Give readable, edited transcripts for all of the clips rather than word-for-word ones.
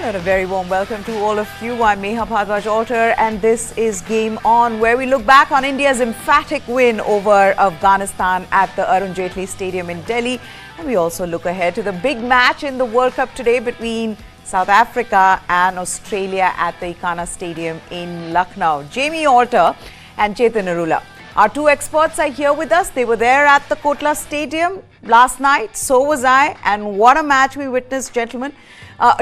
And a very warm welcome to all of you. I'm Meha Bhardwaj Alter, and this is Game On, where we look back on India's emphatic win over Afghanistan at the Arun Jaitley Stadium in Delhi. And we also look ahead to the big match in the World Cup today between South Africa and Australia at the Ekana Stadium in Lucknow. Jamie Alter and Chetan Arula, our two experts, are here with us. They were there at the Kotla Stadium last night. So was I. And what a match we witnessed, gentlemen.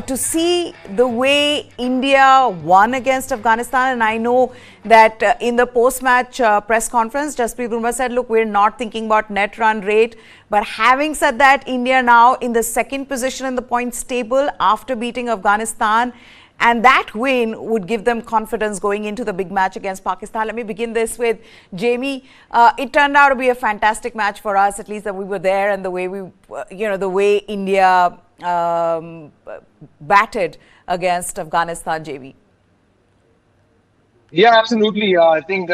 To see the way India won against Afghanistan, and I know that in the post-match press conference, Jasprit Bumrah said, look, we're not thinking about net run rate. But having said that, India now in the second position in the points table after beating Afghanistan. And that win would give them confidence going into the big match against Pakistan. Let me begin this with Jamie. It turned out to be a fantastic match for us, at least that we were there, and the way the way India batted against Afghanistan, Jamie. Yeah, absolutely. I think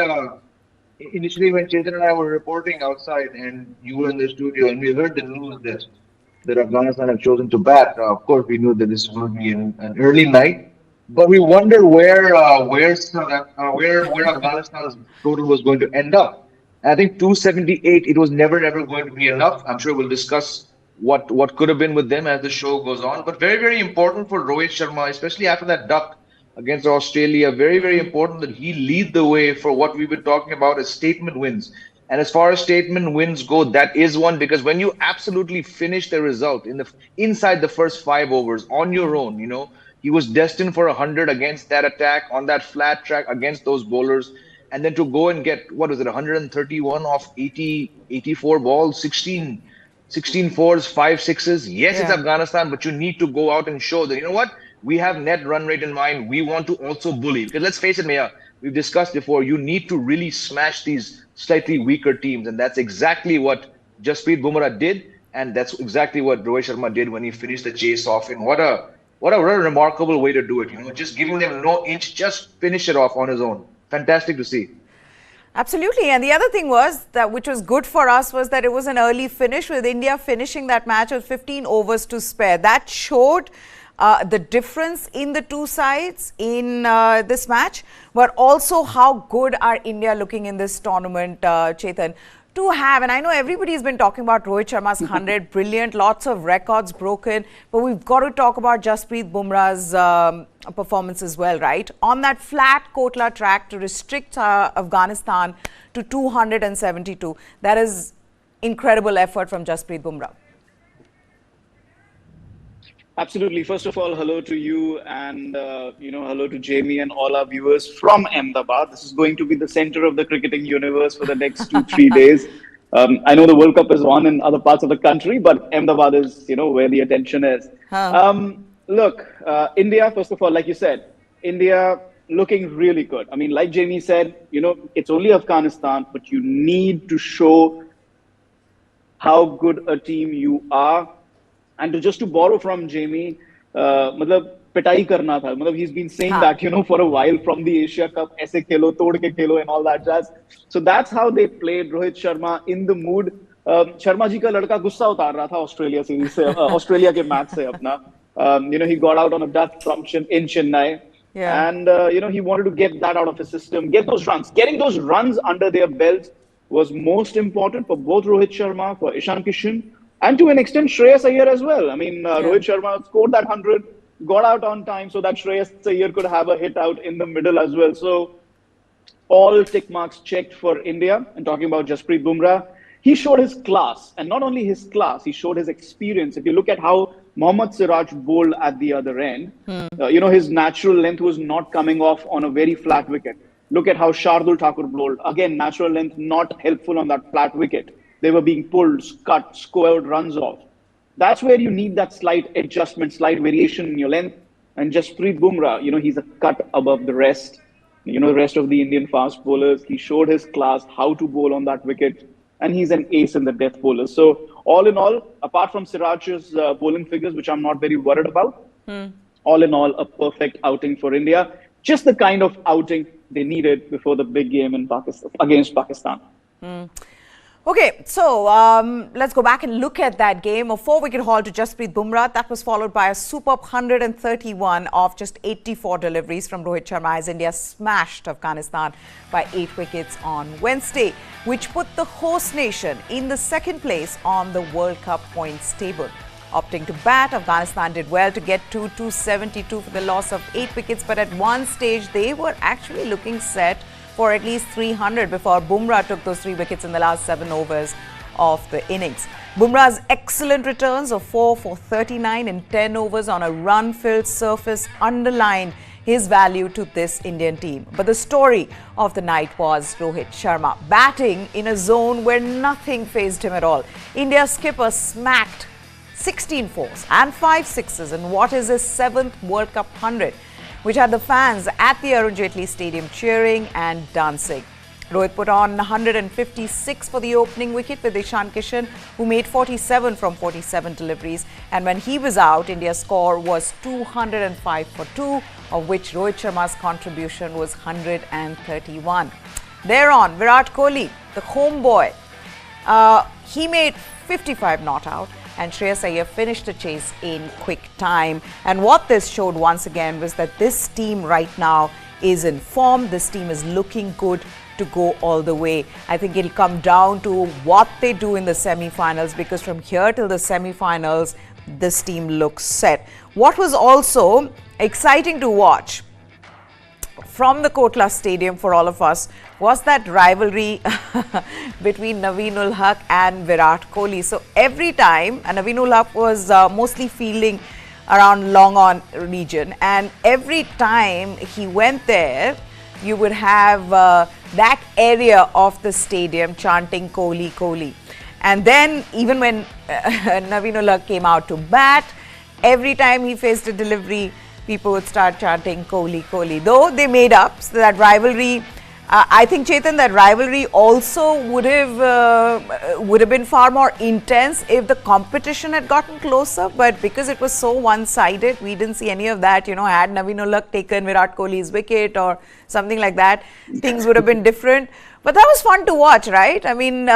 initially when Chetan and I were reporting outside and you were in the studio and we heard the news that Afghanistan have chosen to bat, of course we knew that this would be an early night. But we wondered where Afghanistan's total was going to end up. I think 278. It was never going to be enough. I'm sure we'll discuss what could have been with them as the show goes on. But very, very important for Rohit Sharma, especially after that duck against Australia. Very, very important that he lead the way for what we've been talking about as statement wins. And as far as statement wins go, that is one, because when you absolutely finish the result inside the first 5 overs on your own, he was destined for 100 against that attack on that flat track against those bowlers. And then to go and get, 131 off 84 balls, 16 fours, 5 sixes. Yes, it's Afghanistan, but you need to go out and show that, we have net run rate in mind. We want to also bully. Because let's face it, Maya, we've discussed before, you need to really smash these slightly weaker teams. And that's exactly what Jasprit Bumrah did. And that's exactly what Rohit Sharma did when he finished the chase off. And what a remarkable way to do it. Just giving them no inch, just finish it off on his own. Fantastic to see. Absolutely. And the other thing was that, which was good for us, was that it was an early finish, with India finishing that match with 15 overs to spare. That showed the difference in the two sides in this match, but also how good are India looking in this tournament, Chetan. To have, and I know everybody's been talking about Rohit Sharma's 100, brilliant, lots of records broken, but we've got to talk about Jasprit Bumrah's performance as well, right? On that flat Kotla track to restrict Afghanistan to 272. That is incredible effort from Jasprit Bumrah. Absolutely. First of all, hello to you and, hello to Jamie and all our viewers from Ahmedabad. This is going to be the center of the cricketing universe for the next 2-3 days. I know the World Cup is on in other parts of the country, but Ahmedabad is, where the attention is. Look, India, first of all, like you said, India looking really good. I mean, like Jamie said, it's only Afghanistan, but you need to show how good a team you are. And to borrow from Jamie, pitai karna tha. He's been saying that, for a while from the Asia Cup, aise khelo, tod ke khelo, and all that jazz. So that's how they played. Rohit Sharma in the mood. Sharma ji ka ladka gussa utar raha tha Australia series se, Australia ke match se apna. He got out on a duck from in Chennai. Yeah. And, he wanted to get that out of his system, get those runs. Getting those runs under their belts was most important for both Rohit Sharma, for Ishan Kishan, and to an extent, Shreyas Iyer as well. I mean, Rohit Sharma scored that 100, got out on time so that Shreyas Iyer could have a hit out in the middle as well. So all tick marks checked for India. And talking about Jasprit Bumrah, he showed his class. And not only his class, he showed his experience. If you look at how Mohammad Siraj bowled at the other end, his natural length was not coming off on a very flat wicket. Look at how Shardul Thakur bowled. Again, natural length not helpful on that flat wicket. They were being pulled, cut, scored runs off. That's where you need that slight adjustment, slight variation in your length. And Jasprit Bumrah, he's a cut above the rest. The rest of the Indian fast bowlers. He showed his class, how to bowl on that wicket. And he's an ace in the death bowlers. So all in all, apart from Siraj's bowling figures, which I'm not very worried about, all in all, a perfect outing for India. Just the kind of outing they needed before the big game in Pakistan against Pakistan. Okay, so let's go back and look at that game. A 4-wicket haul to Jasprit Bumrah. That was followed by a superb 131 of just 84 deliveries from Rohit Sharma as India smashed Afghanistan by 8 wickets on Wednesday, which put the host nation in the second place on the World Cup points table. Opting to bat, Afghanistan did well to get to 272 for the loss of 8 wickets, but at one stage they were actually looking set for at least 300 before Bumrah took those 3 wickets in the last 7 overs of the innings. Bumrah's excellent returns of 4 for 39 in 10 overs on a run-filled surface underlined his value to this Indian team. But the story of the night was Rohit Sharma, batting in a zone where nothing fazed him at all. India's skipper smacked 16 fours and 5 sixes in what is his 7th World Cup 100, which had the fans at the Arun Jaitley Stadium cheering and dancing. Rohit put on 156 for the opening wicket with Ishan Kishan, who made 47 from 47 deliveries. And when he was out, India's score was 205 for 2, of which Rohit Sharma's contribution was 131. Thereon, Virat Kohli, the homeboy, he made 55 not out, and Shreyas Iyer finished the chase in quick time. And what this showed once again was that this team right now is in form. This team is looking good to go all the way. I think it'll come down to what they do in the semi-finals, because from here till the semi-finals, this team looks set. What was also exciting to watch from the Kotla Stadium for all of us was that rivalry between Naveen-ul-Haq and Virat Kohli. So every time, and Naveen-ul-Haq was mostly fielding around long on region, and every time he went there, you would have that area of the stadium chanting Kohli, Kohli. And then even when Naveen-ul-Haq came out to bat, every time he faced a delivery, people would start chanting Kohli, Kohli. Though they made up, so that rivalry, I think, Chetan, that rivalry also would have been far more intense if the competition had gotten closer. But because it was so one-sided, we didn't see any of that. You know, had Naveen-ul-Haq taken Virat Kohli's wicket or something like that, things would have been different. But that was fun to watch, right? I mean,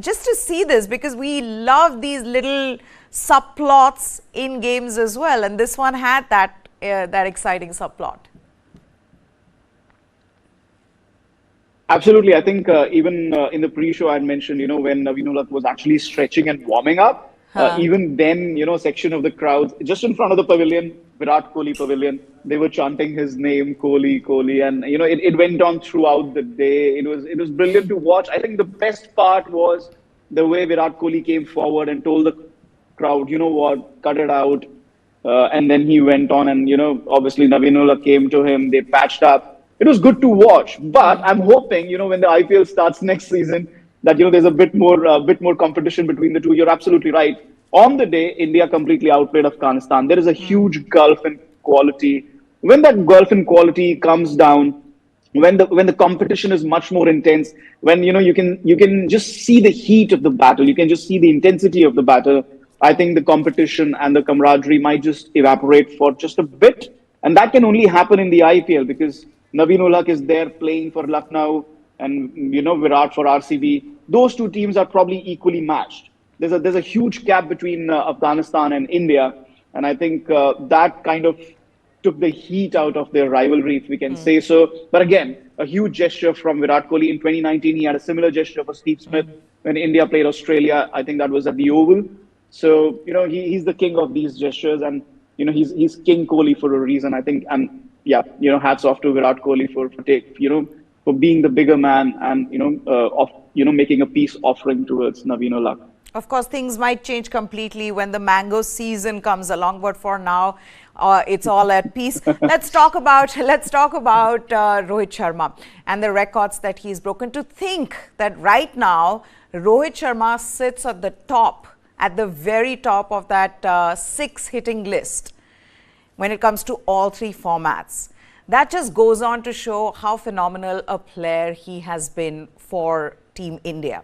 just to see this, because we love these little subplots in games as well, and this one had that exciting subplot. Absolutely. I think even in the pre-show I had mentioned, you know, when Naveen-ul-Haq was actually stretching and warming up, even then, you know, section of the crowd just in front of the pavilion, Virat Kohli pavilion, they were chanting his name, Kohli, Kohli, and you know, it went on throughout the day. It was brilliant to watch. I think the best part was the way Virat Kohli came forward and told the crowd, you know what, cut it out. And then he went on, and you know, obviously Naveen-ul-Haq came to him. They patched up. It was good to watch, but I'm hoping, you know, when the IPL starts next season, that, you know, there's a bit more competition between the two. You're absolutely right. On the day, India completely outplayed Afghanistan. There is a huge gulf in quality. When that gulf in quality comes down, when the competition is much more intense, when, you know, you can just see the heat of the battle, you can just see the intensity of the battle, I think the competition and the camaraderie might just evaporate for just a bit. And that can only happen in the IPL, because Naveen-ul-Haq is there playing for Lucknow, and, you know, Virat for RCB. Those two teams are probably equally matched. There's a huge gap between Afghanistan and India. And I think that kind of took the heat out of their rivalry, if we can say so. But again, a huge gesture from Virat Kohli. In 2019, he had a similar gesture for Steve Smith when India played Australia. I think that was at the Oval. So, you know, he's the king of these gestures, and, you know, he's King Kohli for a reason, I think. And yeah, you know, hats off to Virat Kohli for being the bigger man, and, you know, making a peace offering towards Naveen-ul-Haq. Of course, things might change completely when the mango season comes along, but for now, it's all at peace. Let's talk about Rohit Sharma and the records that he's broken. To think that right now Rohit Sharma sits at the top, at the very top of that 6 hitting list when it comes to all 3 formats. That just goes on to show how phenomenal a player he has been for Team India.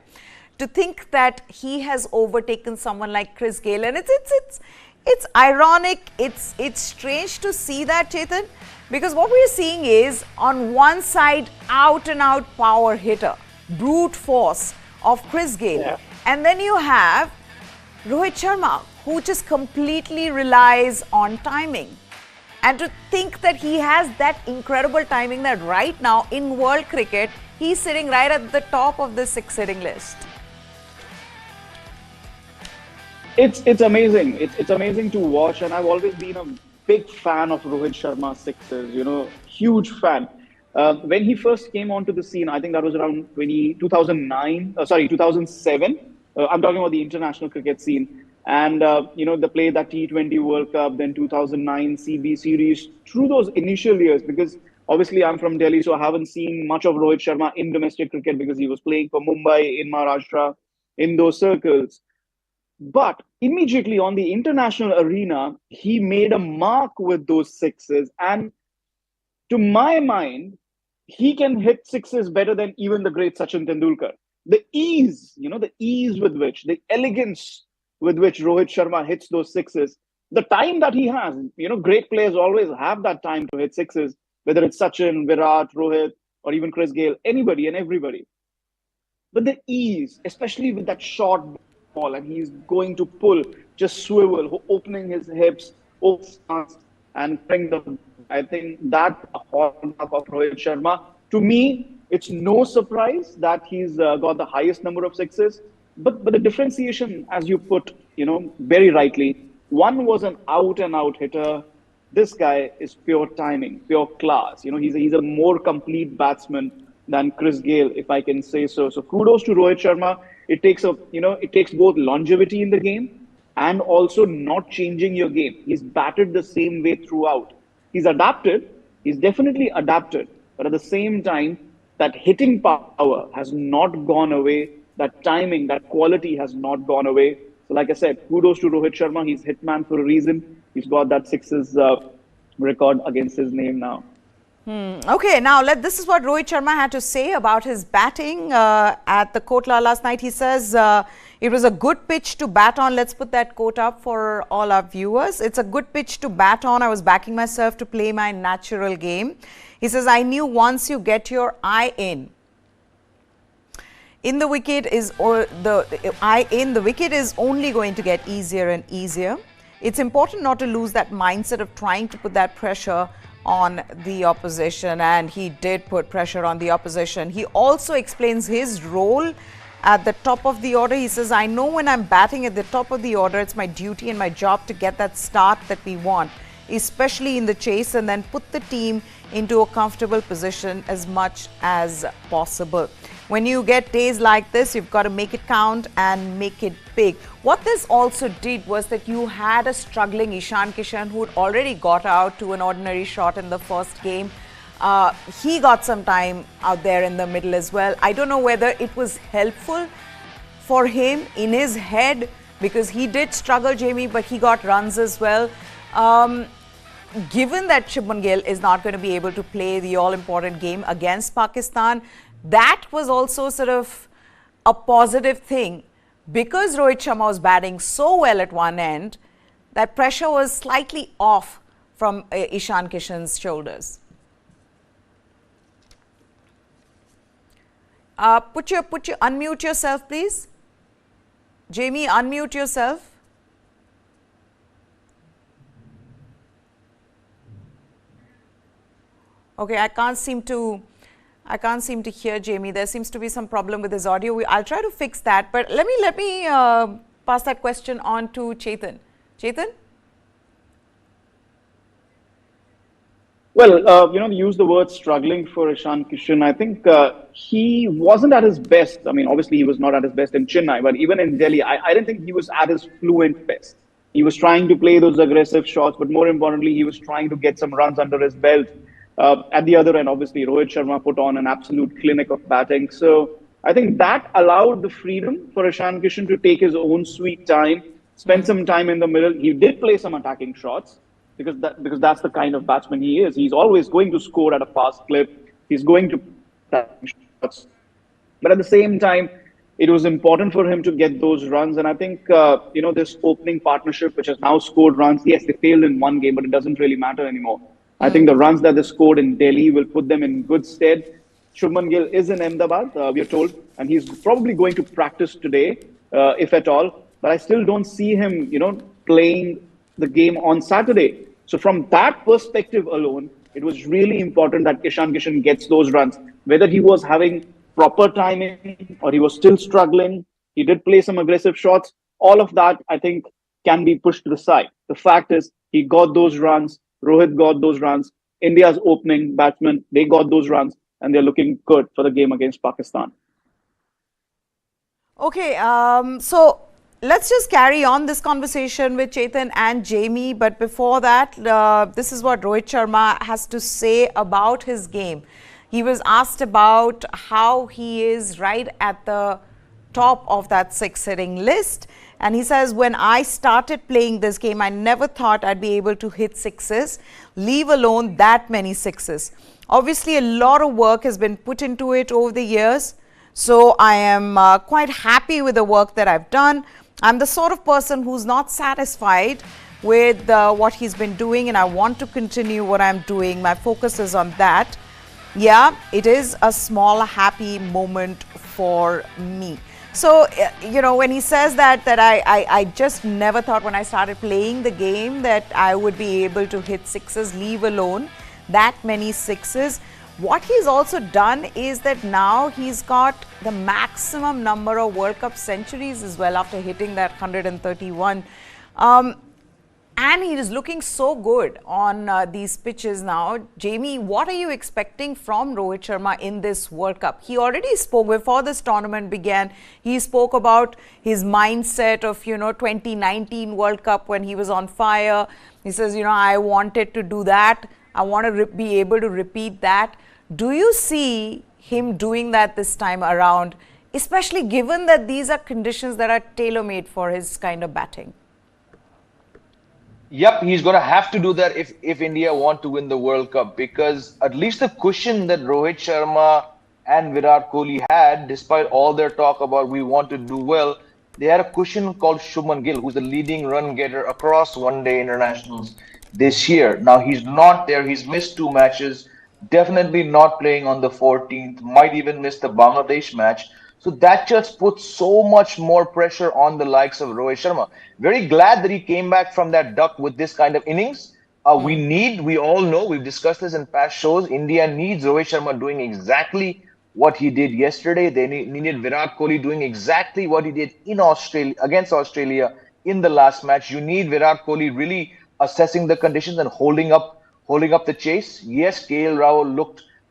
To think that he has overtaken someone like Chris Gayle, and it's ironic, it's strange to see that, Chetan, because what we're seeing is, on one side, out and out power hitter, brute force, of Chris Gayle. And then you have Rohit Sharma, who just completely relies on timing. And to think that he has that incredible timing that right now in world cricket, he's sitting right at the top of the six-hitting list. It's amazing. It's amazing to watch, and I've always been a big fan of Rohit Sharma's sixes. Huge fan. When he first came onto the scene, I think that was around 2007. I'm talking about the international cricket scene. And, the play that T20 World Cup, then 2009 CB series, through those initial years, because obviously I'm from Delhi, so I haven't seen much of Rohit Sharma in domestic cricket because he was playing for Mumbai, in Maharashtra, in those circles. But immediately on the international arena, he made a mark with those sixes. And to my mind, he can hit sixes better than even the great Sachin Tendulkar. The ease, the ease with which, the elegance with which Rohit Sharma hits those sixes, the time that he has, great players always have that time to hit sixes, whether it's Sachin, Virat, Rohit, or even Chris Gayle, anybody and everybody. But the ease, especially with that short ball, and he's going to pull, just swivel, opening his hips, and bring them. I think that hallmark of Rohit Sharma. To me, it's no surprise that he's got the highest number of sixes. But the differentiation, as you put, very rightly, one was an out-and-out hitter. This guy is pure timing, pure class. He's a more complete batsman than Chris Gayle, if I can say so. So kudos to Rohit Sharma. It takes both longevity in the game and also not changing your game. He's batted the same way throughout. He's adapted. He's definitely adapted. But at the same time, that hitting power has not gone away. That timing, that quality has not gone away. So like I said, kudos to Rohit Sharma. He's hitman for a reason. He's got that sixes record against his name now. Okay, now this is what Rohit Sharma had to say about his batting at the Kotla last night. He says it was a good pitch to bat on. Let's put that quote up for all our viewers. It's a good pitch to bat on. I was backing myself to play my natural game. He says, I knew once you get your eye in the wicket is the wicket is only going to get easier and easier. It's important not to lose that mindset of trying to put that pressure on the opposition, and he did put pressure on the opposition. He also explains his role at the top of the order. He says, I know when I'm batting at the top of the order, it's my duty and my job to get that start that we want, especially in the chase, and then put the team into a comfortable position as much as possible. When you get days like this, you've got to make it count and make it big. What this also did was that you had a struggling Ishan Kishan who had already got out to an ordinary shot in the first game. He got some time out there in the middle as well. I don't know whether it was helpful for him in his head, because he did struggle, Jamie, but he got runs as well. Given that Shubman Gill is not going to be able to play the all-important game against Pakistan, that was also sort of a positive thing, because Rohit Sharma was batting so well at one end. That pressure was slightly off from Ishan Kishan's shoulders. Unmute yourself, please. Jamie, unmute yourself. Okay, I can't seem to hear Jamie. There seems to be some problem with his audio. I'll try to fix that. But let me pass that question on to Chetan. Chetan? Well, use the word struggling for Ishan Kishan. I think he wasn't at his best. I mean, obviously he was not at his best in Chennai, but even in Delhi, I didn't think he was at his fluent best. He was trying to play those aggressive shots, but more importantly, he was trying to get some runs under his belt. At the other end, obviously, Rohit Sharma put on an absolute clinic of batting. So I think that allowed the freedom for Ishan Kishan to take his own sweet time, spend some time in the middle. He did play some attacking shots, because that's the kind of batsman he is. He's always going to score at a fast clip. He's going to attacking shots. But at the same time, it was important for him to get those runs. And I think, this opening partnership, which has now scored runs, yes, they failed in one game, but it doesn't really matter anymore. I think the runs that they scored in Delhi will put them in good stead. Shubman Gill is in Ahmedabad, we are told, and he's probably going to practice today, if at all. But I still don't see him, playing the game on Saturday. So from that perspective alone, it was really important that Ishan Kishan gets those runs. Whether he was having proper timing or he was still struggling, he did play some aggressive shots. All of that, I think, can be pushed to the side. The fact is, he got those runs. Rohit got those runs. India's opening batsmen, they got those runs, and they're looking good for the game against Pakistan. Okay, so let's just carry on this conversation with Chetan and Jamie. But before that, this is what Rohit Sharma has to say about his game. He was asked about how he is right at the top of that six-hitting list. And he says, when I started playing this game, I never thought I'd be able to hit sixes, leave alone that many sixes. Obviously, a lot of work has been put into it over the years. So I am quite happy with the work that I've done. I'm the sort of person who's not satisfied with what he's been doing, and I want to continue what I'm doing. My focus is on that. Yeah, it is a small happy moment for me. So, when he says that I just never thought when I started playing the game that I would be able to hit sixes, leave alone that many sixes. What he's also done is that now he's got the maximum number of World Cup centuries as well after hitting that 131. And he is looking so good on these pitches now. Jamie, what are you expecting from Rohit Sharma in this World Cup? He already spoke before this tournament began. He spoke about his mindset of, 2019 World Cup when he was on fire. He says, I wanted to do that. I want to be able to repeat that. Do you see him doing that this time around, especially given that these are conditions that are tailor-made for his kind of batting? Yep, he's going to have to do that if India want to win the World Cup, because at least the cushion that Rohit Sharma and Virat Kohli had, despite all their talk about we want to do well, they had a cushion called Shubman Gill, who's the leading run getter across one-day internationals this year. Now, he's not there. He's missed 2 matches, definitely not playing on the 14th, might even miss the Bangladesh match. So that just puts so much more pressure on the likes of Rohit Sharma. Very glad that he came back from that duck with this kind of innings. We all know, we've discussed this in past shows, India needs Rohit Sharma doing exactly what he did yesterday. They needed Virat Kohli doing exactly what he did in Australia, against Australia in the last match. You need Virat Kohli really assessing the conditions and holding up the chase. Yes, KL Rahul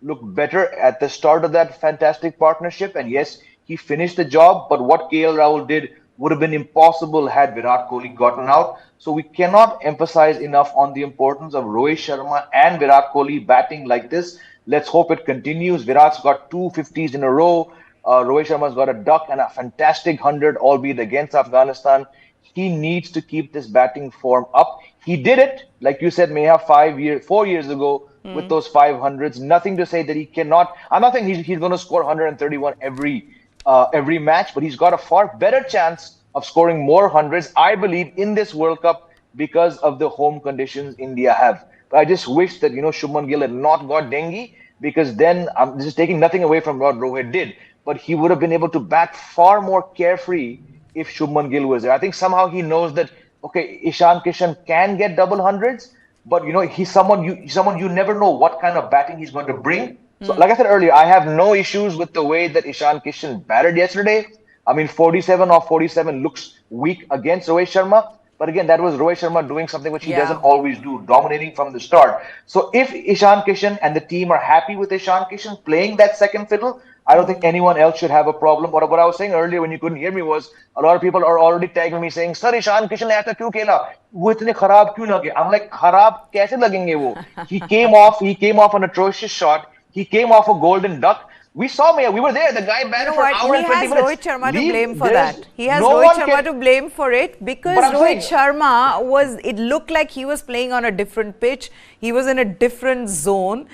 looked better at the start of that fantastic partnership, and yes, he finished the job, but what KL Rahul did would have been impossible had Virat Kohli gotten out. So we cannot emphasize enough on the importance of Rohit Sharma and Virat Kohli batting like this. Let's hope it continues. Virat's got 2 50s in a row. Rohit Sharma's got a duck and a fantastic 100, albeit against Afghanistan. He needs to keep this batting form up. He did it, like you said, Meha, 4 years ago with those 500s. Nothing to say that he cannot. I'm not saying he's going to score 131 every match, but he's got a far better chance of scoring more hundreds, I believe, in this World Cup because of the home conditions India have. But I just wish that, Shubman Gill had not got dengue, because then this is taking nothing away from what Rohit did, but he would have been able to bat far more carefree if Shubman Gill was there. I think somehow he knows that, okay, Ishan Kishan can get double hundreds, but he's someone you never know what kind of batting he's going to bring. So, like I said earlier, I have no issues with the way that Ishan Kishan batted yesterday. I mean, 47 off 47 looks weak against Rohit Sharma. But again, that was Rohit Sharma doing something which he doesn't always do, dominating from the start. So if Ishan Kishan and the team are happy with Ishan Kishan playing that second fiddle, I don't think anyone else should have a problem. But what I was saying earlier when you couldn't hear me was, a lot of people are already tagging me saying, Sir, Ishan Kishan ne aisa kyun khela? Wo itne kharab kyun lage? I'm like, kharab kaise lagenge wo? He came off an atrocious shot. He came off a golden duck. We saw me. We were there. The guy batted for an hour and 20 minutes. He has Rohit Sharma to blame for that. He has Rohit Sharma to blame for it, because Rohit Sharma it looked like he was playing on a different pitch. He was in a different zone.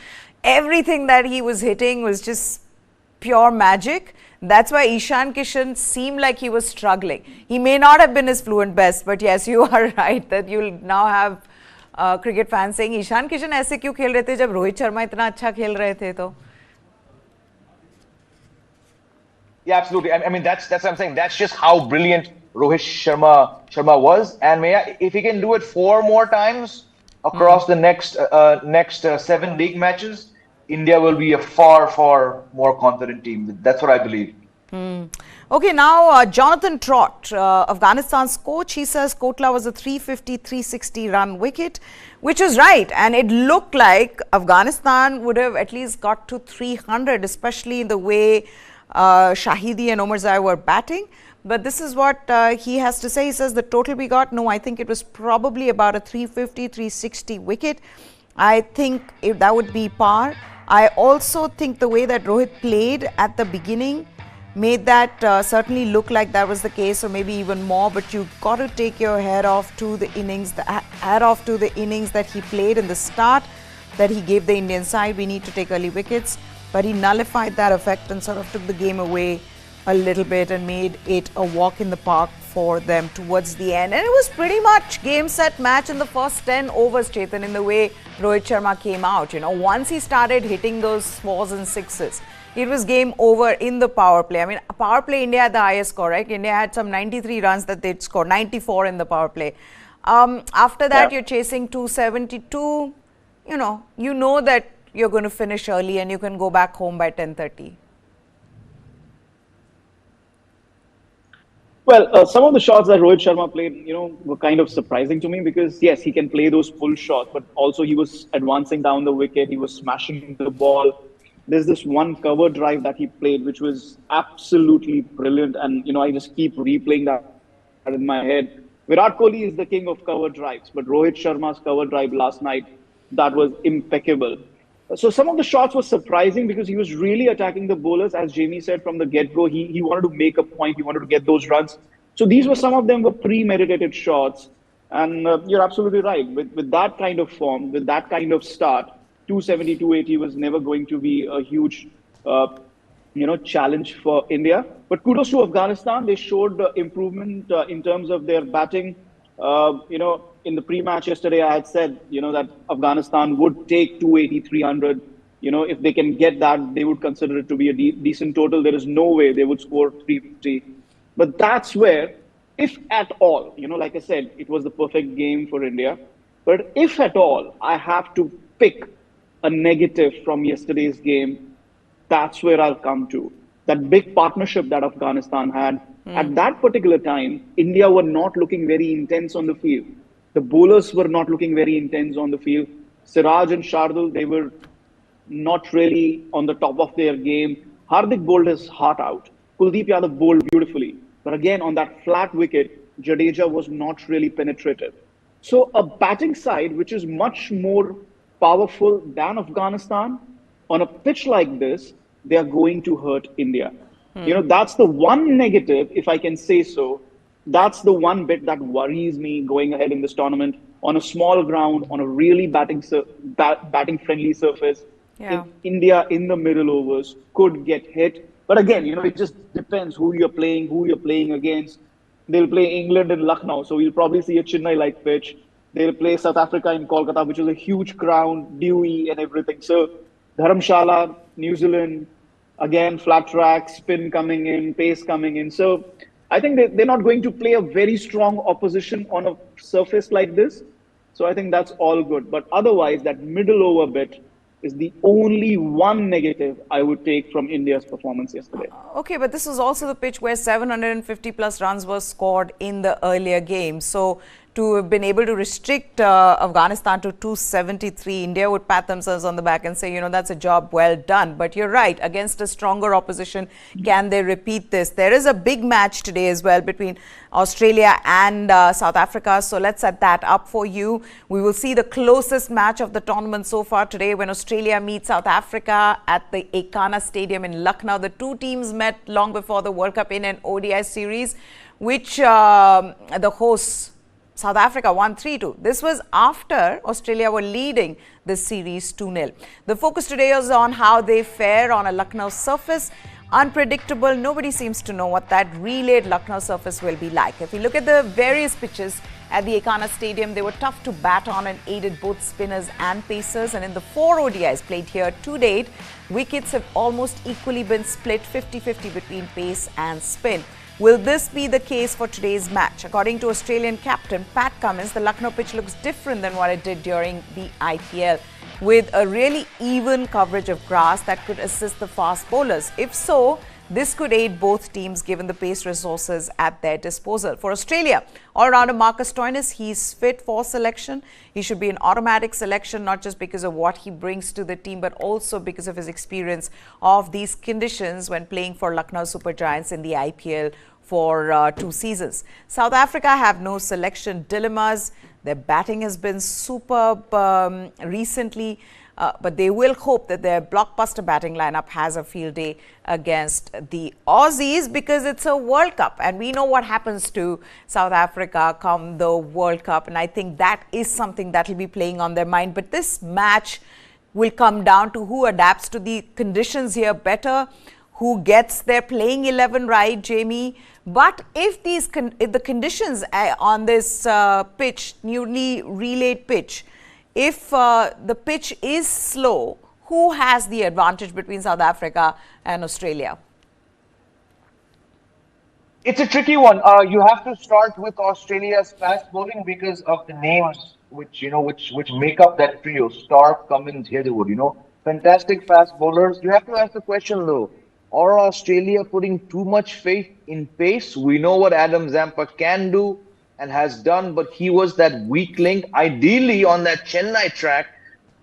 Everything that he was hitting was just pure magic. That's why Ishan Kishan seemed like he was struggling. He may not have been his fluent best, but yes, you are right that you'll now have cricket fans saying, Ishan Kishan ऐसे क्यों खेल रहे थे जब रोहित शर्मा इतना अच्छा खेल रहे थे? तो Yeah, absolutely. I mean, that's what I'm saying. That's just how brilliant Rohit Sharma was. And if he can do it 4 more times across the next 7 league matches, India will be a far more confident team. That's what I believe. Okay, now Jonathan Trott, Afghanistan's coach, he says Kotla was a 350-360 run wicket, which is right. And it looked like Afghanistan would have at least got to 300, especially in the way Shahidi and Omarzai were batting. But this is what he has to say. He says the total we got, no, I think it was probably about a 350-360 wicket. I think if that would be par. I also think the way that Rohit played at the beginning made that certainly look like that was the case, or maybe even more. But you got to take your head off to the innings, that he played in the start, that he gave the Indian side. We need to take early wickets, but he nullified that effect and sort of took the game away a little bit and made it a walk in the park for them towards the end. And it was pretty much game, set, match in the first 10 overs, Chetan, in the way Rohit Sharma came out. You know, once he started hitting those 4s and 6s, it was game over in the power play. I mean, power play, India had the highest score, right? India had some 93 runs that they'd scored, 94 in the power play. After that, you're chasing 272. You know that you're going to finish early and you can go back home by 10:30. Well, some of the shots that Rohit Sharma played, were kind of surprising to me because, yes, he can play those pull shots, but also he was advancing down the wicket. He was smashing the ball. There's this one cover drive that he played, which was absolutely brilliant. And, I just keep replaying that in my head. Virat Kohli is the king of cover drives, but Rohit Sharma's cover drive last night, that was impeccable. So some of the shots were surprising because he was really attacking the bowlers. As Jamie said from the get-go, he wanted to make a point. He wanted to get those runs. So these were, some of them were premeditated shots. And you're absolutely right. With that kind of form, with that kind of start, 270, 280 was never going to be a huge, challenge for India. But kudos to Afghanistan. They showed improvement in terms of their batting. In the pre-match yesterday, I had said, that Afghanistan would take 280, 300. If they can get that, they would consider it to be a decent total. There is no way they would score 350. But that's where, if at all, like I said, it was the perfect game for India. But if at all, I have to pick a negative from yesterday's game, that's where I'll come to. That big partnership that Afghanistan had. At that particular time, India were not looking very intense on the field. The bowlers were not looking very intense on the field. Siraj and Shardul, they were not really on the top of their game. Hardik bowled his heart out. Kuldeep Yadav bowled beautifully. But again, on that flat wicket, Jadeja was not really penetrative. So a batting side, which is much more powerful than Afghanistan, on a pitch like this, they are going to hurt India. That's the one negative, if I can say so. That's the one bit that worries me going ahead in this tournament. On a small ground, on a really batting-friendly surface, India in the middle overs could get hit. But again, it just depends who you're playing against. They'll play England in Lucknow, so we'll probably see a Chennai-like pitch. They'll play South Africa in Kolkata, which is a huge ground, dewy and everything. So Dharamshala, New Zealand, again, flat track, spin coming in, pace coming in. So I think they're not going to play a very strong opposition on a surface like this. So I think that's all good. But otherwise, that middle over bit is the only one negative I would take from India's performance yesterday. Okay, but this was also the pitch where 750 plus runs were scored in the earlier game. So to have been able to restrict Afghanistan to 273, India would pat themselves on the back and say, that's a job well done. But you're right, against a stronger opposition, can they repeat this? There is a big match today as well between Australia and South Africa. So let's set that up for you. We will see the closest match of the tournament so far today when Australia meets South Africa at the Ekana Stadium in Lucknow. The two teams met long before the World Cup in an ODI series, which the hosts South Africa won 3-2. This was after Australia were leading this series 2-0. The focus today is on how they fare on a Lucknow surface. Unpredictable. Nobody seems to know what that relayed Lucknow surface will be like. If you look at the various pitches, at the Ekana Stadium. They were tough to bat on and aided both spinners and pacers. And in the 4 ODIs played here to date, wickets have almost equally been split 50-50 between pace and spin. Will this be the case for today's match? According to Australian captain Pat Cummins, the Lucknow pitch looks different than what it did during the IPL, with a really even coverage of grass that could assist the fast bowlers. If so, this could aid both teams given the pace resources at their disposal. For Australia, all-rounder Marcus Stoinis, he's fit for selection. He should be an automatic selection, not just because of what he brings to the team, but also because of his experience of these conditions when playing for Lucknow Super Giants in the IPL for 2 seasons. South Africa have no selection dilemmas. Their batting has been superb recently. But they will hope that their blockbuster batting lineup has a field day against the Aussies, because it's a World Cup and we know what happens to South Africa come the World Cup, and I think that is something that will be playing on their mind. But this match will come down to who adapts to the conditions here better, who gets their playing 11 right, Jamie. But if if the conditions on this pitch, newly relayed pitch, if the pitch is slow, who has the advantage between South Africa and Australia? It's a tricky one. You have to start with Australia's fast bowling because of the names which make up that trio: Stark, Cummins, Heatherwood. Fantastic fast bowlers. You have to ask the question though: are Australia putting too much faith in pace? We know what Adam Zampa can do and has done, but he was that weak link. Ideally, on that Chennai track,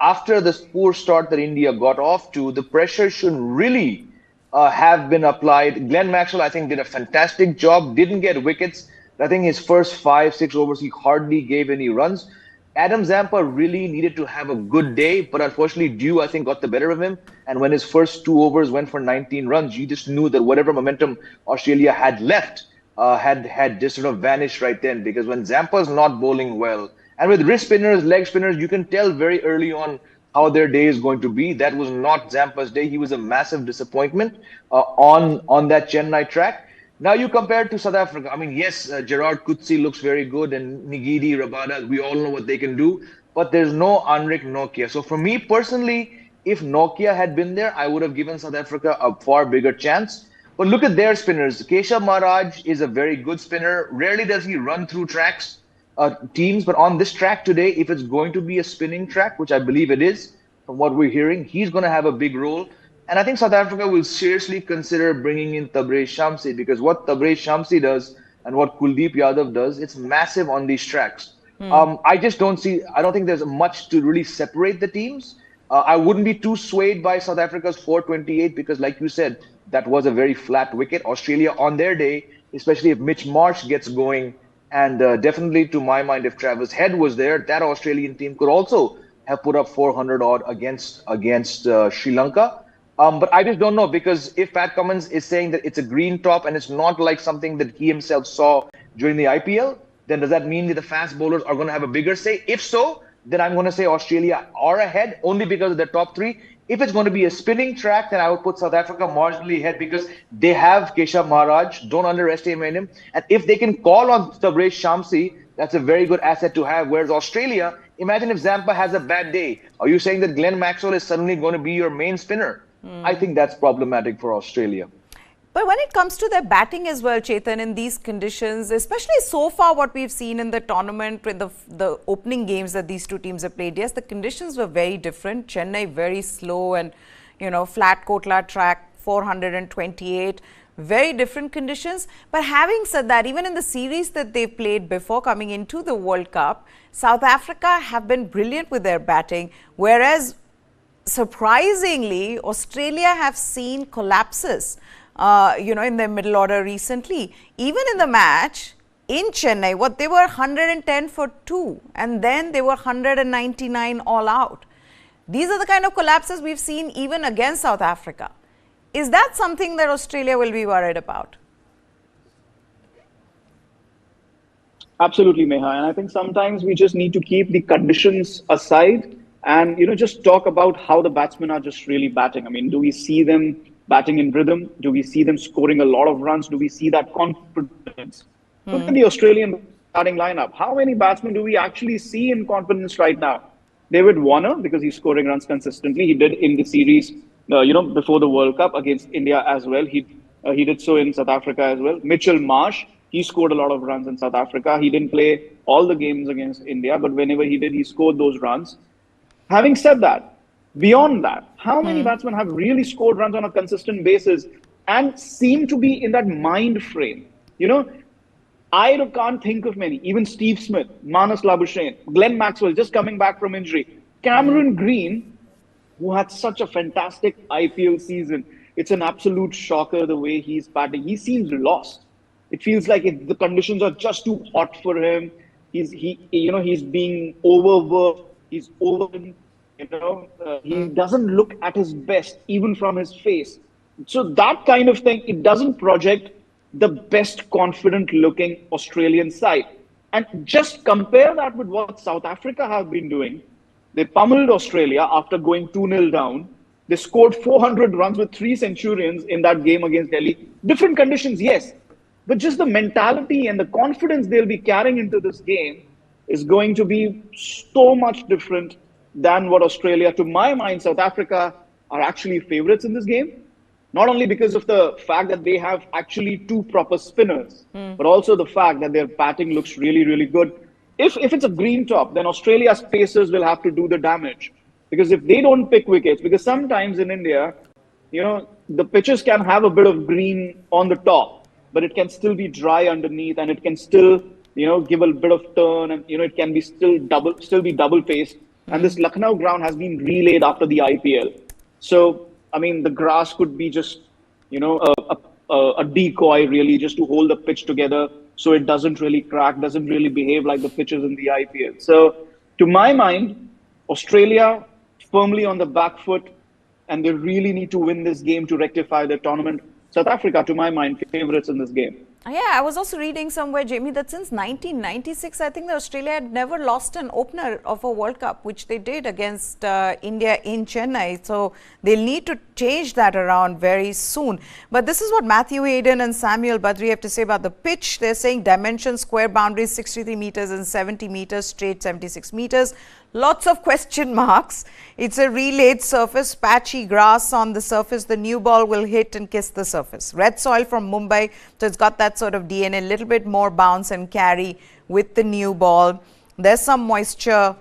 after this poor start that India got off to, the pressure should really have been applied. Glenn Maxwell, I think, did a fantastic job, didn't get wickets. I think his first 5-6 overs, he hardly gave any runs. Adam Zampa really needed to have a good day, but unfortunately, Dew, I think, got the better of him. And when his first 2 overs went for 19 runs, you just knew that whatever momentum Australia had left, had just sort of vanished right then, because when Zampa's not bowling well, and with wrist spinners, leg spinners, you can tell very early on how their day is going to be. That was not Zampa's day. He was a massive disappointment on that Chennai track. Now you compare it to South Africa. I mean, yes, Gerard Coetzee looks very good, and Ngidi, Rabada, we all know what they can do, but there's no Anrik Nokia. So for me personally, if Nokia had been there, I would have given South Africa a far bigger chance. But look at their spinners. Keshav Maharaj is a very good spinner. Rarely does he run through tracks, teams. But on this track today, if it's going to be a spinning track, which I believe it is, from what we're hearing, he's going to have a big role. And I think South Africa will seriously consider bringing in Tabraiz Shamsi, because what Tabraiz Shamsi does and what Kuldeep Yadav does, it's massive on these tracks. I don't think there's much to really separate the teams. I wouldn't be too swayed by South Africa's 428, because like you said, that was a very flat wicket. Australia on their day, especially if Mitch Marsh gets going, and definitely to my mind, if Travis Head was there, that Australian team could also have put up 400 odd against Sri Lanka. But I just don't know, because if Pat Cummins is saying that it's a green top and it's not like something that he himself saw during the IPL, then does that mean that the fast bowlers are going to have a bigger say? If so, then I'm going to say Australia are ahead only because of their top 3. If it's going to be a spinning track, then I would put South Africa marginally ahead, because they have Keshav Maharaj. Don't underestimate him. And if they can call on Tabraiz Shamsi, that's a very good asset to have. Whereas Australia, imagine if Zampa has a bad day. Are you saying that Glenn Maxwell is suddenly going to be your main spinner? I think that's problematic for Australia. But when it comes to their batting as well, Chetan, in these conditions, especially so far what we've seen in the tournament, in the opening games that these two teams have played, yes, the conditions were very different. Chennai very slow and, flat Kotla track, 428, very different conditions. But having said that, even in the series that they've played before coming into the World Cup, South Africa have been brilliant with their batting, whereas surprisingly, Australia have seen collapses. In their middle order recently. Even in the match in Chennai, they were 110 for 2, and then they were 199 all out. These are the kind of collapses we've seen even against South Africa. Is that something that Australia will be worried about? Absolutely, Meha. And I think sometimes we just need to keep the conditions aside and, just talk about how the batsmen are just really batting. I mean, do we see them batting in rhythm? Do we see them scoring a lot of runs? Do we see that confidence? Look at the Australian starting lineup. How many batsmen do we actually see in confidence right now? David Warner, because he's scoring runs consistently. He did in the series, before the World Cup against India as well. He did so in South Africa as well. Mitchell Marsh, he scored a lot of runs in South Africa. He didn't play all the games against India, but whenever he did, he scored those runs. Having said that, beyond that, how many batsmen have really scored runs on a consistent basis and seem to be in that mind frame? I can't think of many. Even Steve Smith, Manas Labuschagne, Glenn Maxwell, just coming back from injury. Cameron Green, who had such a fantastic IPL season. It's an absolute shocker the way he's batting. He seems lost. It feels like the conditions are just too hot for him. He's being overworked. He's over. He doesn't look at his best, even from his face. So that kind of thing, it doesn't project the best confident looking Australian side. And just compare that with what South Africa have been doing. They pummeled Australia after going 2-0 down. They scored 400 runs with 3 centurions in that game against Delhi. Different conditions, yes. But just the mentality and the confidence they'll be carrying into this game is going to be so much different than what Australia, to my mind, South Africa are actually favorites in this game. Not only because of the fact that they have actually 2 proper spinners, but also the fact that their batting looks really, really good. If it's a green top, then Australia's pacers will have to do the damage. Because if they don't pick wickets, because sometimes in India, the pitches can have a bit of green on the top, but it can still be dry underneath, and it can still, give a bit of turn, and it can be still be double paced. And this Lucknow ground has been relayed after the IPL. So, the grass could be just, a decoy really, just to hold the pitch together so it doesn't really crack, doesn't really behave like the pitches in the IPL. So, to my mind, Australia firmly on the back foot, and they really need to win this game to rectify their tournament. South Africa, to my mind, favorites in this game. Yeah, I was also reading somewhere, Jamie, that since 1996, I think that Australia had never lost an opener of a World Cup, which they did against India in Chennai. So they'll need to change that around very soon. But this is what Matthew Hayden and Samuel Badri have to say about the pitch. They're saying dimension, square boundaries, 63 meters and 70 meters, straight 76 meters. Lots of question marks. It's a relayed surface, patchy grass on the surface. The new ball will hit and kiss the surface. Red soil from Mumbai, so it's got that sort of DNA, a little bit more bounce and carry with the new ball. There's some moisture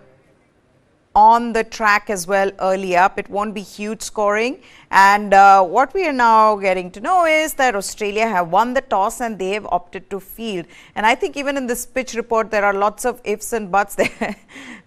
on the track as well early up. It won't be huge scoring. And what we are now getting to know is that Australia have won the toss and they have opted to field. And I think even in this pitch report, there are lots of ifs and buts there.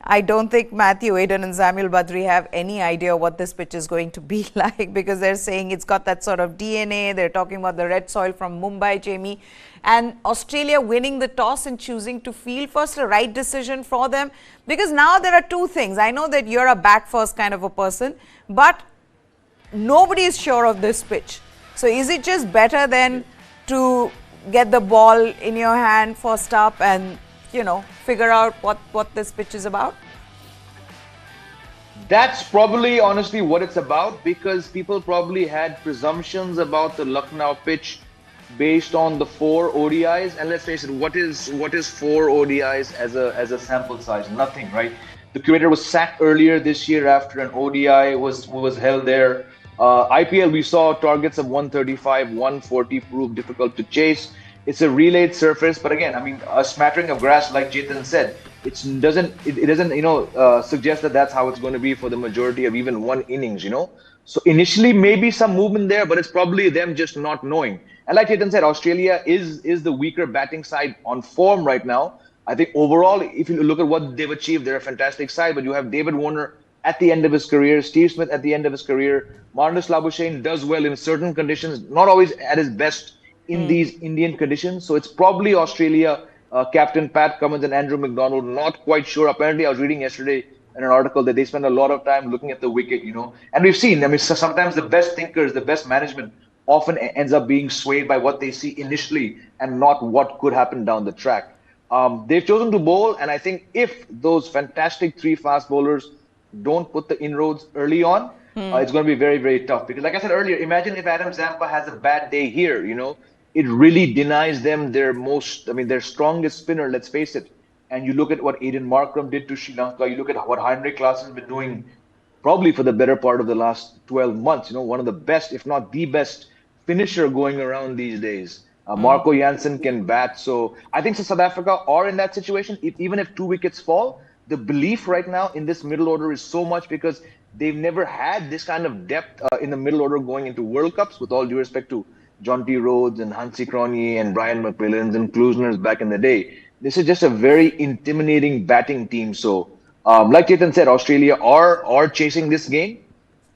I don't think Matthew Hayden and Samuel Badri have any idea what this pitch is going to be like, because they're saying it's got that sort of DNA. They're talking about the red soil from Mumbai, Jamie. And Australia winning the toss and choosing to field first, a right decision for them. Because now there are 2 things. I know that you're a bat first kind of a person, but nobody is sure of this pitch. So is it just better than to get the ball in your hand first up and, figure out what this pitch is about? That's probably honestly what it's about, because people probably had presumptions about the Lucknow pitch based on the 4 ODIs. And let's face it, what is 4 ODIs as a sample size? Nothing, right? The curator was sacked earlier this year after an ODI was held there. IPL, we saw targets of 135, 140 prove difficult to chase. It's a relayed surface, but again, a smattering of grass, like Chetan said, it doesn't suggest that that's how it's going to be for the majority of even one innings. So initially, maybe some movement there, but it's probably them just not knowing. And like Chetan said, Australia is the weaker batting side on form right now. I think overall, if you look at what they've achieved, they're a fantastic side. But you have David Warner at the end of his career, Steve Smith at the end of his career. Manas Labuschagne does well in certain conditions, not always at his best in these Indian conditions. So it's probably Australia. Captain Pat Cummins and Andrew McDonald, not quite sure. Apparently, I was reading yesterday in an article that they spend a lot of time looking at the wicket, And we've seen, sometimes the best thinkers, the best management often ends up being swayed by what they see initially and not what could happen down the track. They've chosen to bowl, and I think if those fantastic 3 fast bowlers don't put the inroads early on, it's going to be very, very tough. Because like I said earlier, imagine if Adam Zampa has a bad day here, it really denies them their their strongest spinner, let's face it. And you look at what Aiden Markram did to Sri Lanka, you look at what Heinrich Klaasen has been doing probably for the better part of the last 12 months. One of the best, if not the best, finisher going around these days. Marco Jansen can bat. So I think South Africa are in that situation. Even if 2 wickets fall, the belief right now in this middle order is so much because they've never had this kind of depth in the middle order going into World Cups, with all due respect to John T. Rhodes and Hansi Cronje and Brian McMillans and Klusners back in the day. This is just a very intimidating batting team. So, like Chetan said, Australia are chasing this game.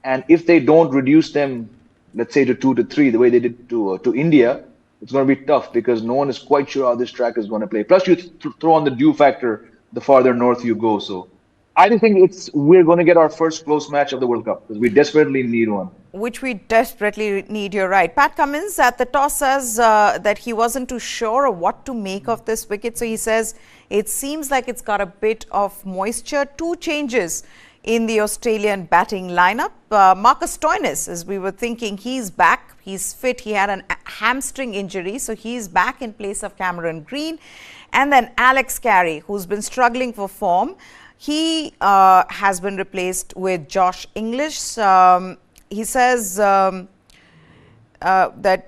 And if they don't reduce them, let's say to 2 to 3, the way they did to India, it's going to be tough because no one is quite sure how this track is going to play. Plus, you throw on the dew factor the farther north you go. So I think we're going to get our first close match of the World Cup because we desperately need one. Which we desperately need, you're right. Pat Cummins at the toss says that he wasn't too sure of what to make of this wicket. So he says it seems like it's got a bit of moisture. 2 changes in the Australian batting lineup. Marcus Stoinis, as we were thinking, he's back. He's fit. He had a hamstring injury. So he's back in place of Cameron Green. And then Alex Carey, who's been struggling for form. He has been replaced with Josh English. He says that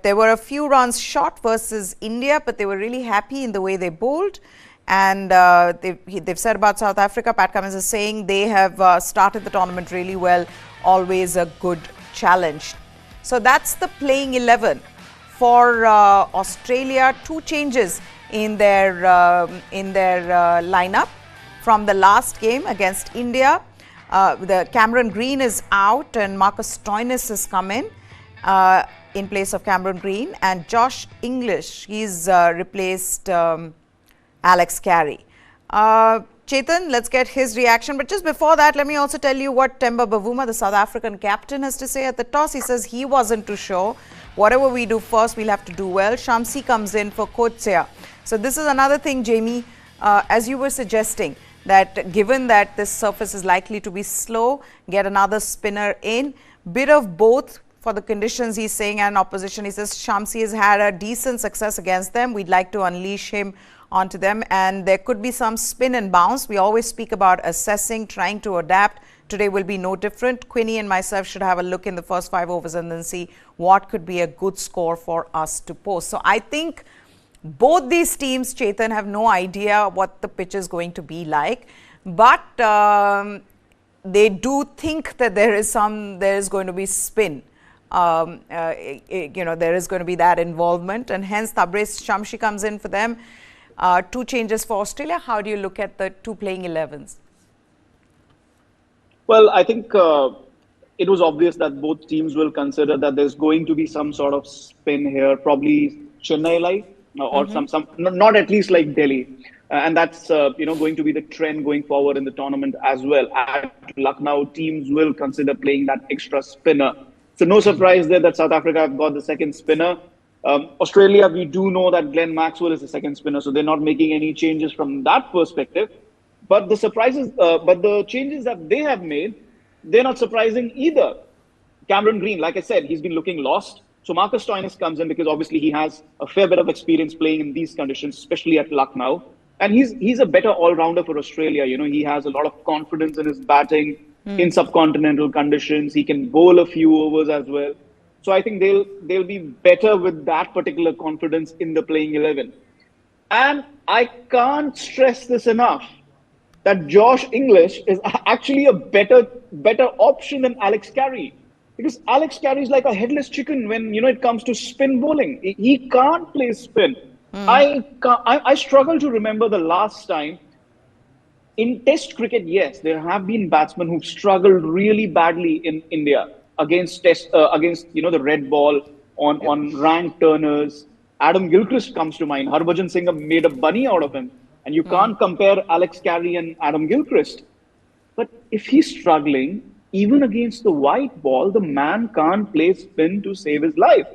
there were a few runs short versus India, but they were really happy in the way they bowled. And they've said about South Africa, Pat Cummins is saying they have started the tournament really well, always a good challenge. So that's the playing 11 for Australia. 2 changes in their lineup from the last game against India. The Cameron Green is out and Marcus Stoinis has come in place of Cameron Green, and Josh English, he's replaced Alex Carey. Chetan, let's get his reaction. But just before that, let me also tell you what Temba Bavuma, the South African captain, has to say at the toss. He says he wasn't too sure. Whatever we do first, we'll have to do well. Shamsi comes in for Kotla. So this is another thing, Jamie, as you were suggesting, that given that this surface is likely to be slow, get another spinner in. Bit of both for the conditions, he's saying, and opposition. He says Shamsi has had a decent success against them. We'd like to unleash him onto them, and there could be some spin and bounce. We always speak about assessing, trying to adapt. Today will be no different. Quinny and myself should have a look in the first 5 overs and then see what could be a good score for us to post. So I think both these teams, Chetan, have no idea what the pitch is going to be like, but they do think that there is going to be spin. There is going to be that involvement, and hence Tabraiz Shamsi comes in for them. 2 changes for Australia. How do you look at the 2 playing 11s? Well, I think it was obvious that both teams will consider that there's going to be some sort of spin here, probably Chennai-like or some not at least like Delhi. And that's going to be the trend going forward in the tournament as well. At Lucknow, teams will consider playing that extra spinner. So no surprise there that South Africa have got the second spinner. Australia, we do know that Glenn Maxwell is the second spinner, so they're not making any changes from that perspective. But the the changes that they have made, they're not surprising either. Cameron Green, like I said, he's been looking lost. So Marcus Stoinis comes in because obviously he has a fair bit of experience playing in these conditions, especially at Lucknow. And he's a better all-rounder for Australia. He has a lot of confidence in his batting in subcontinental conditions. He can bowl a few overs as well. So I think they'll be better with that particular confidence in the playing 11. And I can't stress this enough, that Josh English is actually a better option than Alex Carey. Because Alex Carey is like a headless chicken when it comes to spin bowling. He can't play spin. I struggle to remember the last time. In Test cricket, yes, there have been batsmen who've struggled really badly in India against the red ball on rank turners. Adam Gilchrist comes to mind. Harbhajan Singh made a bunny out of him. And you can't compare Alex Carey and Adam Gilchrist. But if he's struggling, even against the white ball, the man can't play spin to save his life.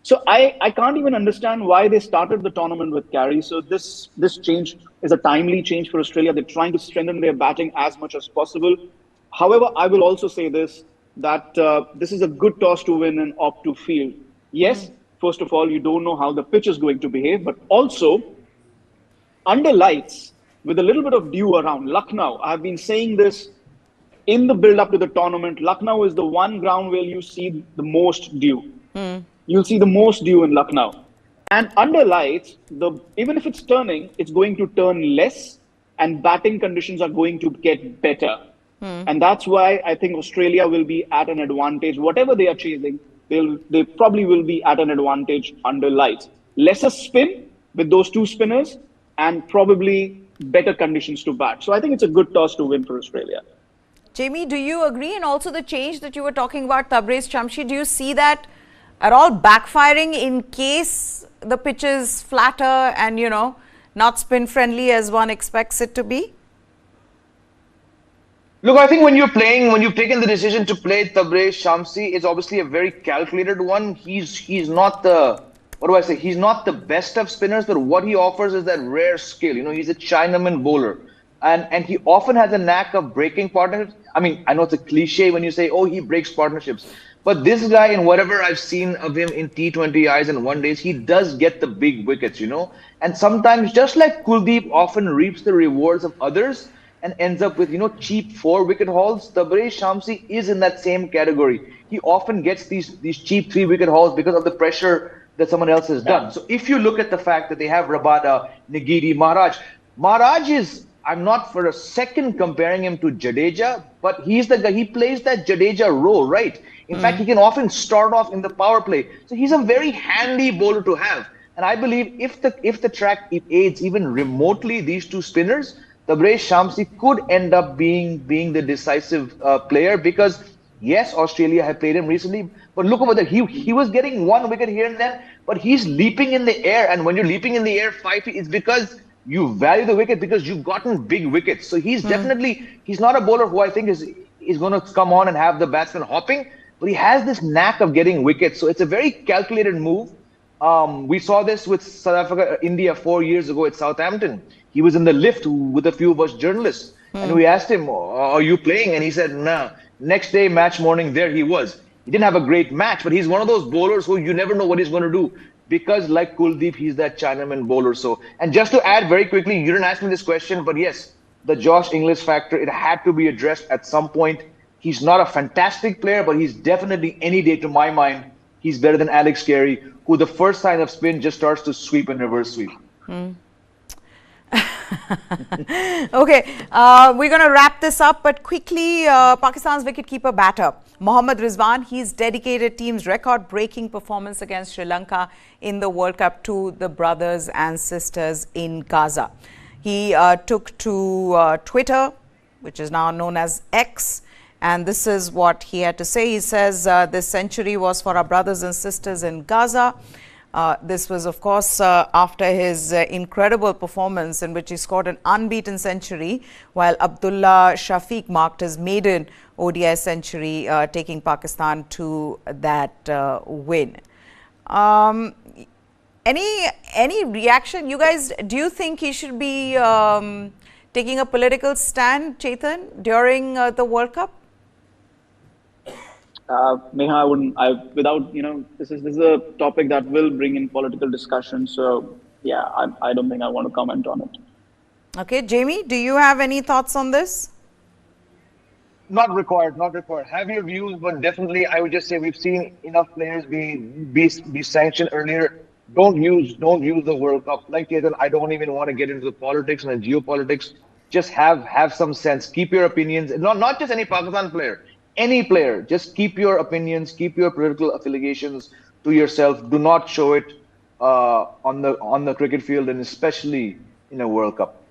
So I can't even understand why they started the tournament with Carey. So this change is a timely change for Australia. They're trying to strengthen their batting as much as possible. However, I will also say this, that this is a good toss to win and opt to field. Yes, first of all, you don't know how the pitch is going to behave, but also under lights, with a little bit of dew around, Lucknow, I've been saying this in the build up to the tournament, Lucknow is the one ground where you see the most dew. You'll see the most dew in Lucknow. And under lights, even if it's turning, it's going to turn less and batting conditions are going to get better. And that's why I think Australia will be at an advantage. Whatever they are chasing, they probably will be at an advantage under lights. Lesser spin with those two spinners and probably better conditions to bat. So I think it's a good toss to win for Australia. Jamie, do you agree? And also the change that you were talking about, Tabraiz Shamsi, do you see that at all backfiring in case the pitch is flatter and, you know, not spin friendly as one expects it to be? Look, I think when you've taken the decision to play Tabraiz Shamsi, it's obviously a very calculated one. He's not the, what do I say? He's not the best of spinners, but what he offers is that rare skill. You know, he's a Chinaman bowler. And he often has a knack of breaking partnerships. I mean, I know it's a cliche when you say, oh, he breaks partnerships. But this guy, in whatever I've seen of him in T20Is and one days, he does get the big wickets, you know. And sometimes, just like Kuldeep often reaps the rewards of others and ends up with, you know, cheap 4-wicket hauls, Tabraiz Shamsi is in that same category. He often gets these cheap 3-wicket hauls because of the pressure that someone else has done. So if you look at the fact that they have Rabada, Nagiri, Maharaj is, I'm not for a second comparing him to Jadeja, but he's the guy, he plays that Jadeja role, right? In fact, he can often start off in the power play. So he's a very handy bowler to have. And I believe if the track aids even remotely these two spinners, Tabraiz Shamsi could end up being the decisive player because, yes, Australia have played him recently, but look over there. He was getting 1 wicket here and there, but he's leaping in the air. And when you're leaping in the air 5 feet, it's because you value the wicket because you've gotten big wickets. So he's definitely, he's not a bowler who I think is going to come on and have the batsman hopping, but he has this knack of getting wickets. So it's a very calculated move. We saw this with South Africa, India 4 years ago at Southampton. He was in the lift with a few of us journalists. And we asked him, are you playing? And he said, no. Next day, match morning, there he was. He didn't have a great match, but he's one of those bowlers who you never know what he's going to do. Because like Kuldeep, he's that Chinaman bowler. So, and just to add very quickly, you didn't ask me this question, but yes, the Josh Inglis factor, it had to be addressed at some point. He's not a fantastic player, but he's definitely, any day to my mind, he's better than Alex Carey, who the first sign of spin just starts to sweep and reverse sweep. Okay, we're going to wrap this up, but quickly, Pakistan's wicketkeeper batter, Mohammad Rizwan, he's dedicated team's record-breaking performance against Sri Lanka in the World Cup to the brothers and sisters in Gaza. He took to Twitter, which is now known as X, and this is what he had to say. He says, this century was for our brothers and sisters in Gaza. This was, of course, after his incredible performance in which he scored an unbeaten century, while Abdullah Shafiq marked his maiden ODI century, taking Pakistan to that win. Any reaction? You guys, do you think he should be taking a political stand, Chetan, during the World Cup? Neha, I wouldn't. Without, you know, this is a topic that will bring in political discussion. So, yeah, I don't think I want to comment on it. Okay, Jamie, do you have any thoughts on this? Not required, not required. Have your views, but definitely, I would just say we've seen enough players be sanctioned earlier. Don't use the World Cup. Like Chetan, I don't even want to get into the politics and the geopolitics. Just have some sense. Keep your opinions. Not just any Pakistan player. Any player, just keep your opinions, keep your political affiliations to yourself. Do not show it on the cricket field, and especially in a World Cup.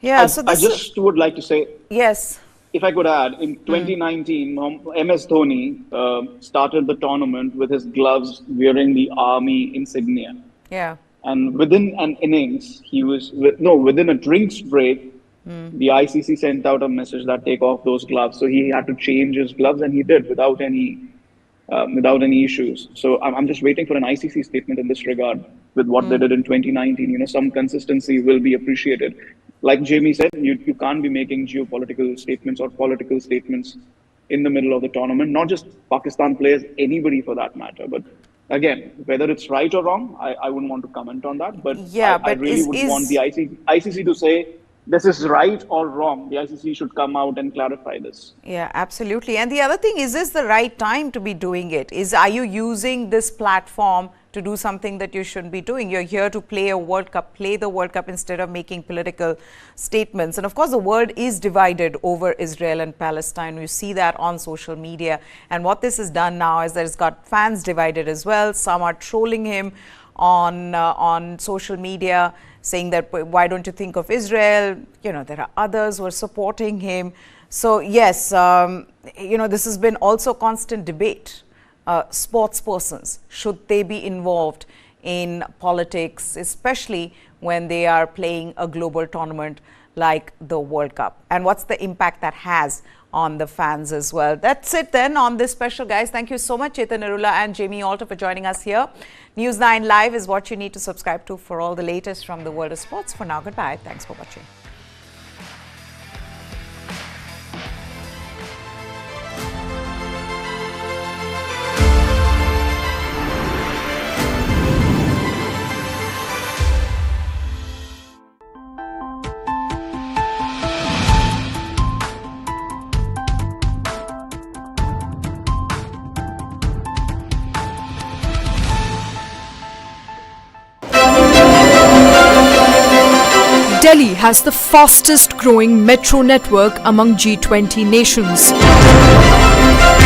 Yeah, I just would like to say, yes, if I could add, in 2019, MS Dhoni started the tournament with his gloves wearing the army insignia. Yeah, and within an innings, within a drinks break. The ICC sent out a message that take off those gloves. So he had to change his gloves, and he did without any issues. So I'm just waiting for an ICC statement in this regard with what they did in 2019. You know, some consistency will be appreciated. Like Jamie said, you can't be making geopolitical statements or political statements in the middle of the tournament. Not just Pakistan players, anybody for that matter. But Again, whether it's right or wrong, I wouldn't want to comment on that. But Yeah, I but really would want the ICC to say this is right or wrong. The ICC should come out and clarify this. Yeah, absolutely. And the other thing, is this the right time to be doing it? Are you using this platform to do something that you shouldn't be doing? You're here to play a World Cup, play the World Cup instead of making political statements. And of course, the world is divided over Israel and Palestine. You see that on social media. And what this has done now is that it's got fans divided as well. Some are trolling him on social media, saying that, why don't you think of Israel? You know, there are others who are supporting him. So yes, you know, this has been also constant debate. Sports persons, should they be involved in politics, especially when they are playing a global tournament like the World Cup? And what's the impact that has on the fans as well? That's it then on this special, guys. Thank you so much, Chetan Narula and Jamie Alter, for joining us here. News 9 Live is what you need to subscribe to for all the latest from the world of sports. For now, goodbye. Thanks for watching. Delhi has the fastest growing metro network among G20 nations.